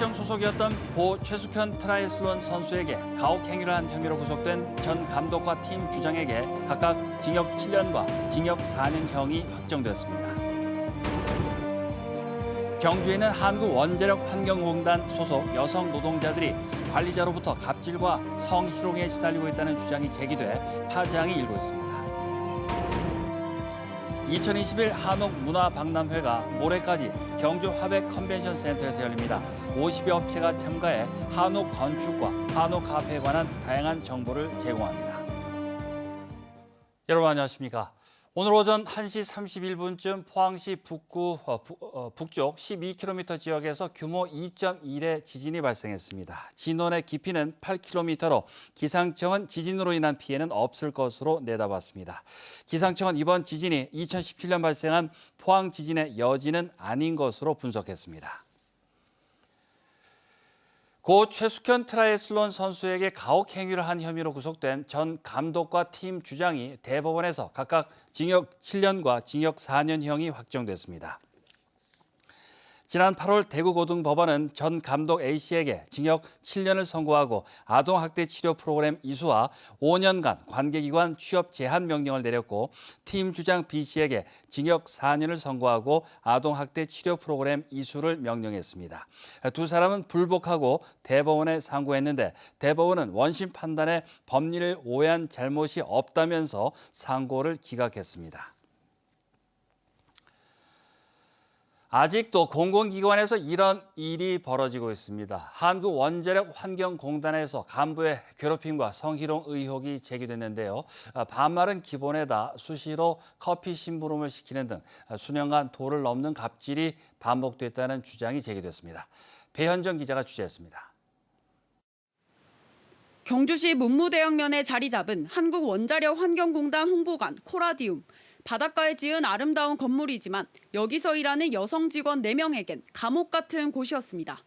국가시청 소속이었던 고 최숙현 트라이애슬론 선수에게 가혹 행위를 한 혐의로 구속된 전 감독과 팀 주장에게 각각 징역 7년과 징역 4년형이 확정됐습니다. 경주에 있는 한국원자력환경공단 소속 여성 노동자들이 관리자로부터 갑질과 성희롱에 시달리고 있다는 주장이 제기돼 파장이 일고 있습니다. 2021 한옥문화박람회가 모레까지 경주 화백 컨벤션 센터에서 열립니다. 50여 업체가 참가해 한옥 건축과 한옥 카페에 관한 다양한 정보를 제공합니다. 여러분 안녕하십니까? 오늘 오전 1시 31분쯤 포항시 북구 북쪽 12km 지역에서 규모 2.1의 지진이 발생했습니다. 진원의 깊이는 8km로 기상청은 지진으로 인한 피해는 없을 것으로 내다봤습니다. 기상청은 이번 지진이 2017년 발생한 포항 지진의 여지는 아닌 것으로 분석했습니다. 고 최숙현 트라이애슬론 선수에게 가혹 행위를 한 혐의로 구속된 전 감독과 팀 주장이 대법원에서 각각 징역 7년과 징역 4년형이 확정됐습니다. 지난 8월 대구고등법원은 전 감독 A씨에게 징역 7년을 선고하고 아동학대 치료 프로그램 이수와 5년간 관계기관 취업 제한 명령을 내렸고 팀 주장 B씨에게 징역 4년을 선고하고 아동학대 치료 프로그램 이수를 명령했습니다. 두 사람은 불복하고 대법원에 상고했는데 대법원은 원심 판단에 법리를 오해한 잘못이 없다면서 상고를 기각했습니다. 아직도 공공기관에서 이런 일이 벌어지고 있습니다. 한국원자력환경공단에서 간부의 괴롭힘과 성희롱 의혹이 제기됐는데요. 반말은 기본에다 수시로 커피 심부름을 시키는 등 수년간 도를 넘는 갑질이 반복됐다는 주장이 제기됐습니다. 배현정 기자가 취재했습니다. 경주시 문무대역면에 자리 잡은 한국원자력환경공단 홍보관 코라디움. 바닷가에 지은 아름다운 건물이지만 여기서 일하는 여성 직원 4명에겐 감옥 같은 곳이었습니다.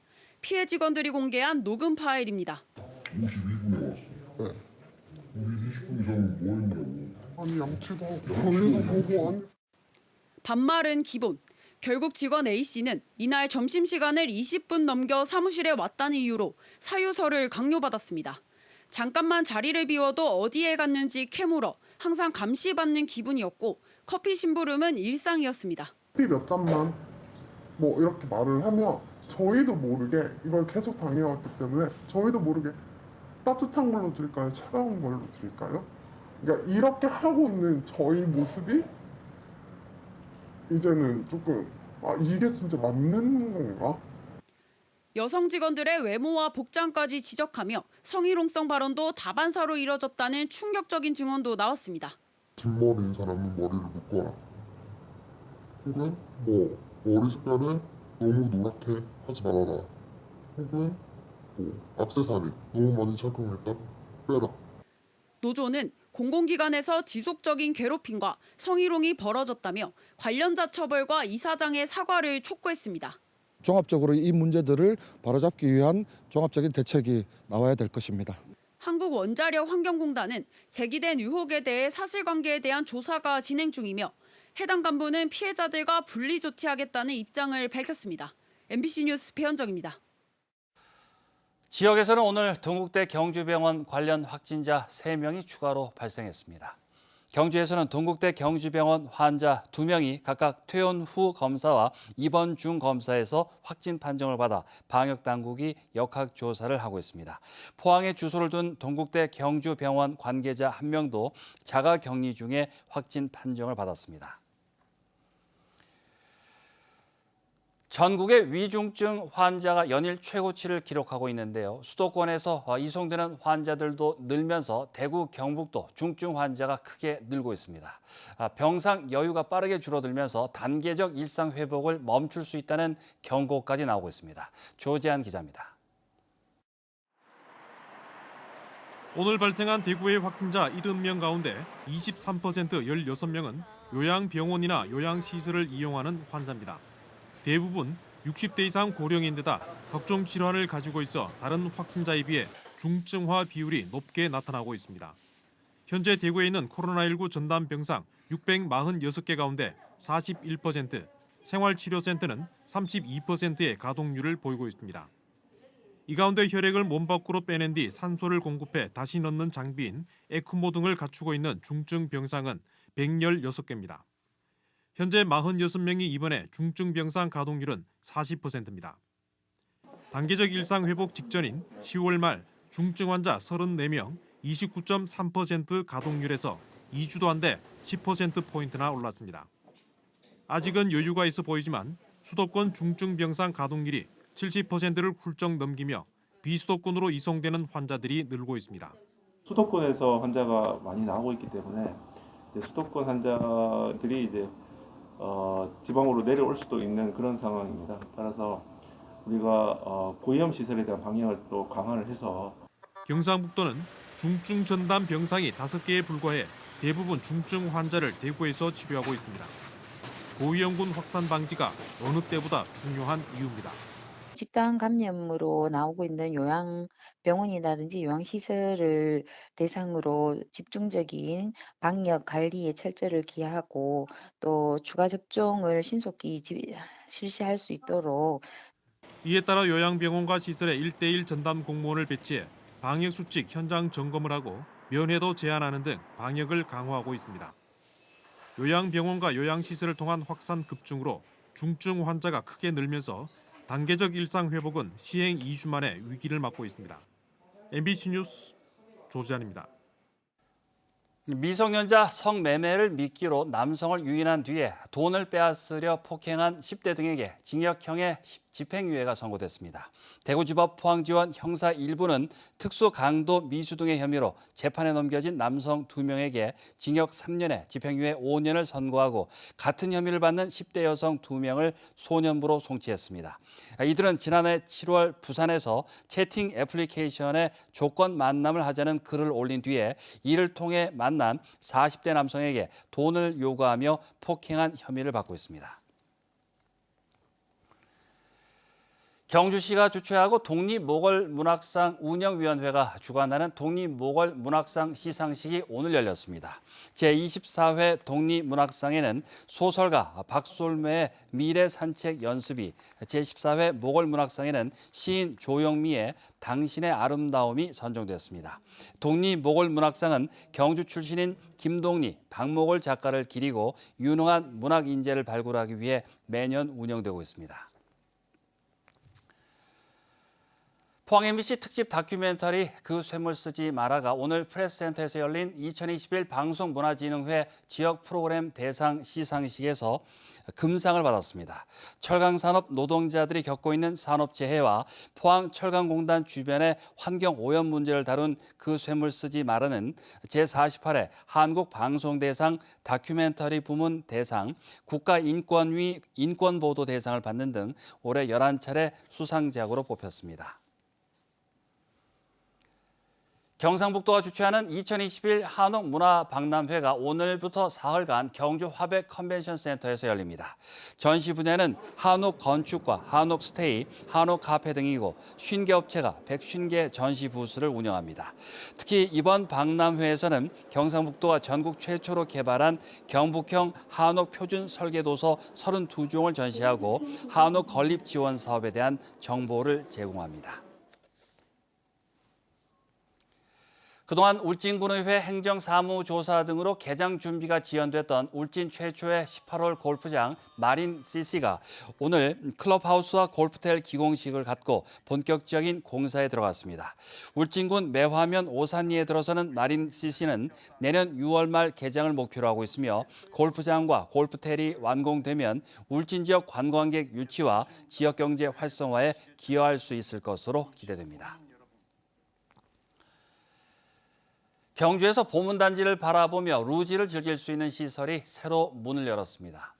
피해 직원들이 공개한 녹음 파일입니다. 52분에 왔어. 네. 우리 20분 이상 뭐 했냐고. 아니 양치도 하고 권리도 보고 안. 반말은 기본. 결국 직원 A씨는 이날 점심시간을 20분 넘겨 사무실에 왔다는 이유로 사유서를 강요받았습니다. 잠깐만 자리를 비워도 어디에 갔는지 캐물어 항상 감시받는 기분이었고 커피 심부름은 일상이었습니다. 커피 몇 잔만 뭐 이렇게 말을 하면 저희도 모르게 이걸 계속 당해왔기 때문에 저희도 모르게 따뜻한 걸로 드릴까요? 차가운 걸로 드릴까요? 그러니까 이렇게 하고 있는 저희 모습이 이제는 조금 이게 진짜 맞는 건가? 여성 직원들의 외모와 복장까지 지적하며 성희롱성 발언도 다반사로 이뤄졌다는 충격적인 증언도 나왔습니다. 뒷머리인 사람은 머리를 묶어라. 혹은 뭐 머리 색깔을 너무 노랗게 하지 말아라. 혹은 뭐 액세서리 너무 많이 착용했다 빼라. 노조는 공공기관에서 지속적인 괴롭힘과 성희롱이 벌어졌다며 관련자 처벌과 이사장의 사과를 촉구했습니다. 종합적으로 이 문제들을 바로잡기 위한 종합적인 대책이 나와야 될 것입니다. 한국원자력환경공단은 제기된 의혹에 대해 사실관계에 대한 조사가 진행 중이며 해당 간부는 피해자들과 분리 조치하겠다는 입장을 밝혔습니다. MBC 뉴스 배현정입니다. 지역에서는 오늘 동국대 경주병원 관련 확진자 3명이 추가로 발생했습니다. 경주에서는 동국대 경주병원 환자 2명이 각각 퇴원 후 검사와 입원 중 검사에서 확진 판정을 받아 방역당국이 역학조사를 하고 있습니다. 포항에 주소를 둔 동국대 경주병원 관계자 1명도 자가격리 중에 확진 판정을 받았습니다. 전국의 위중증 환자가 연일 최고치를 기록하고 있는데요. 수도권에서 이송되는 환자들도 늘면서 대구, 경북도 중증 환자가 크게 늘고 있습니다. 병상 여유가 빠르게 줄어들면서 단계적 일상 회복을 멈출 수 있다는 경고까지 나오고 있습니다. 조재한 기자입니다. 오늘 발생한 대구의 확진자 70명 가운데 23% 16명은 요양병원이나 요양시설을 이용하는 환자입니다. 대부분 60대 이상 고령인데다 각종 질환을 가지고 있어 다른 확진자에 비해 중증화 비율이 높게 나타나고 있습니다. 현재 대구에 있는 코로나19 전담 병상 646개 가운데 41%, 생활치료센터는 32%의 가동률을 보이고 있습니다. 이 가운데 혈액을 몸 밖으로 빼낸 뒤 산소를 공급해 다시 넣는 장비인 에크모 등을 갖추고 있는 중증 병상은 116개입니다. 현재 46명이 입원해 중증 병상 가동률은 40%입니다. 단계적 일상 회복 직전인 10월 말 중증 환자 34명, 29.3% 가동률에서 2주도 안 돼 10%포인트나 올랐습니다. 아직은 여유가 있어 보이지만 수도권 중증 병상 가동률이 70%를 훌쩍 넘기며 비수도권으로 이송되는 환자들이 늘고 있습니다. 수도권에서 환자가 많이 나오고 있기 때문에 이제 수도권 환자들이 이제 지방으로 내려올 수도 있는 그런 상황입니다. 따라서 우리가 고위험 시설에 대한 방역을 또 강화를 해서 경상북도는 중증 전담 병상이 5개에 불과해 대부분 중증 환자를 대구에서 치료하고 있습니다. 고위험군 확산 방지가 어느 때보다 중요한 이유입니다. 집단 감염으로 나오고 있는 요양병원이라든지 요양시설을 대상으로 집중적인 방역 관리에 철저를 기하고 또 추가 접종을 신속히 실시할 수 있도록 이에 따라 요양병원과 시설에 1:1 전담 공무원을 배치해 방역수칙 현장 점검을 하고 면회도 제한하는 등 방역을 강화하고 있습니다. 요양병원과 요양시설을 통한 확산 급증으로 중증 환자가 크게 늘면서 단계적 일상 회복은 시행 2주 만에 위기를 맞고 있습니다. MBC 뉴스 조지환입니다. 미성년자 성매매를 미끼로 남성을 유인한 뒤에 돈을 빼앗으려 폭행한 10대 등에게 징역형의 집행유예가 선고됐습니다. 대구지법 포항지원 형사 1부는 특수 강도 미수 등의 혐의로 재판에 넘겨진 남성 2명에게 징역 3년에 집행유예 5년을 선고하고 같은 혐의를 받는 10대 여성 2명을 소년부로 송치했습니다. 이들은 지난해 7월 부산에서 채팅 애플리케이션에 조건 만남을 하자는 글을 올린 뒤에 이를 통해 만난 40대 남성에게 돈을 요구하며 폭행한 혐의를 받고 있습니다. 경주시가 주최하고 독립모걸문학상 운영위원회가 주관하는 독립모걸문학상 시상식이 오늘 열렸습니다. 제24회 독립문학상에는 소설가 박솔매의 미래산책 연습이, 제14회 모걸문학상에는 시인 조영미의 당신의 아름다움이 선정됐습니다. 독립모걸문학상은 경주 출신인 김동리, 박모걸 작가를 기리고 유능한 문학 인재를 발굴하기 위해 매년 운영되고 있습니다. 포항 MBC 특집 다큐멘터리 그 쇠물 쓰지 마라가 오늘 프레스센터에서 열린 2021 방송문화진흥회 지역 프로그램 대상 시상식에서 금상을 받았습니다. 철강산업 노동자들이 겪고 있는 산업재해와 포항 철강공단 주변의 환경오염 문제를 다룬 그 쇠물 쓰지 마라는 제48회 한국방송대상 다큐멘터리 부문 대상, 국가인권위 인권보도 대상을 받는 등 올해 11차례 수상작으로 뽑혔습니다. 경상북도가 주최하는 2021 한옥문화박람회가 오늘부터 사흘간 경주 화백 컨벤션센터에서 열립니다. 전시 분야는 한옥 건축과 한옥 스테이, 한옥 카페 등이고 50개 업체가 150개 전시 부스를 운영합니다. 특히 이번 박람회에서는 경상북도가 전국 최초로 개발한 경북형 한옥 표준 설계도서 32종을 전시하고 한옥 건립 지원 사업에 대한 정보를 제공합니다. 그동안 울진군의회 행정사무조사 등으로 개장 준비가 지연됐던 울진 최초의 18홀 골프장 마린 CC가 오늘 클럽하우스와 골프텔 기공식을 갖고 본격적인 공사에 들어갔습니다. 울진군 매화면 오산리에 들어서는 마린 CC는 내년 6월 말 개장을 목표로 하고 있으며 골프장과 골프텔이 완공되면 울진 지역 관광객 유치와 지역 경제 활성화에 기여할 수 있을 것으로 기대됩니다. 경주에서 보문단지를 바라보며 루지를 즐길 수 있는 시설이 새로 문을 열었습니다.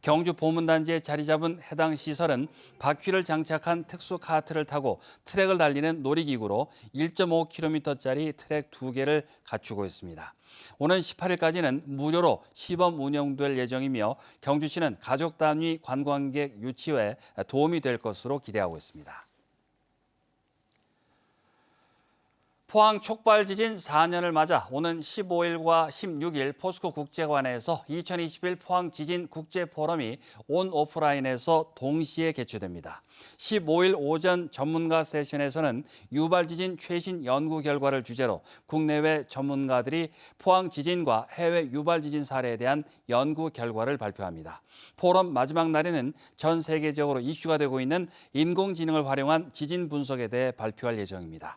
경주 보문단지에 자리 잡은 해당 시설은 바퀴를 장착한 특수 카트를 타고 트랙을 달리는 놀이기구로 1.5km짜리 트랙 2개를 갖추고 있습니다. 오는 18일까지는 무료로 시범 운영될 예정이며 경주시는 가족 단위 관광객 유치에 도움이 될 것으로 기대하고 있습니다. 포항 촉발 지진 4년을 맞아 오는 15일과 16일 포스코 국제관에서 2021 포항 지진 국제 포럼이 온 오프라인에서 동시에 개최됩니다. 15일 오전 전문가 세션에서는 유발 지진 최신 연구 결과를 주제로 국내외 전문가들이 포항 지진과 해외 유발 지진 사례에 대한 연구 결과를 발표합니다. 포럼 마지막 날에는 전 세계적으로 이슈가 되고 있는 인공지능을 활용한 지진 분석에 대해 발표할 예정입니다.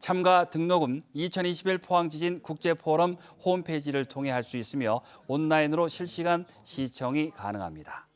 참가 등록은 2021 포항지진 국제포럼 홈페이지를 통해 할 수 있으며 온라인으로 실시간 시청이 가능합니다.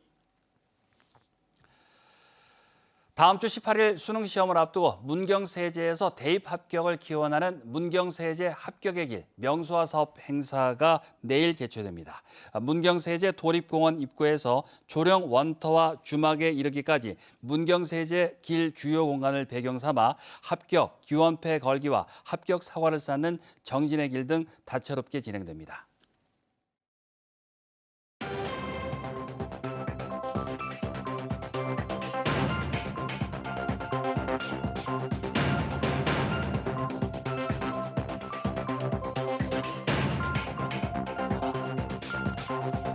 다음 주 18일 수능 시험을 앞두고 문경세제에서 대입 합격을 기원하는 문경세제 합격의 길 명소화 사업 행사가 내일 개최됩니다. 문경세제 도립공원 입구에서 조령 원터와 주막에 이르기까지 문경세제 길 주요 공간을 배경 삼아 합격, 기원패 걸기와 합격 사과를 쌓는 정진의 길 등 다채롭게 진행됩니다.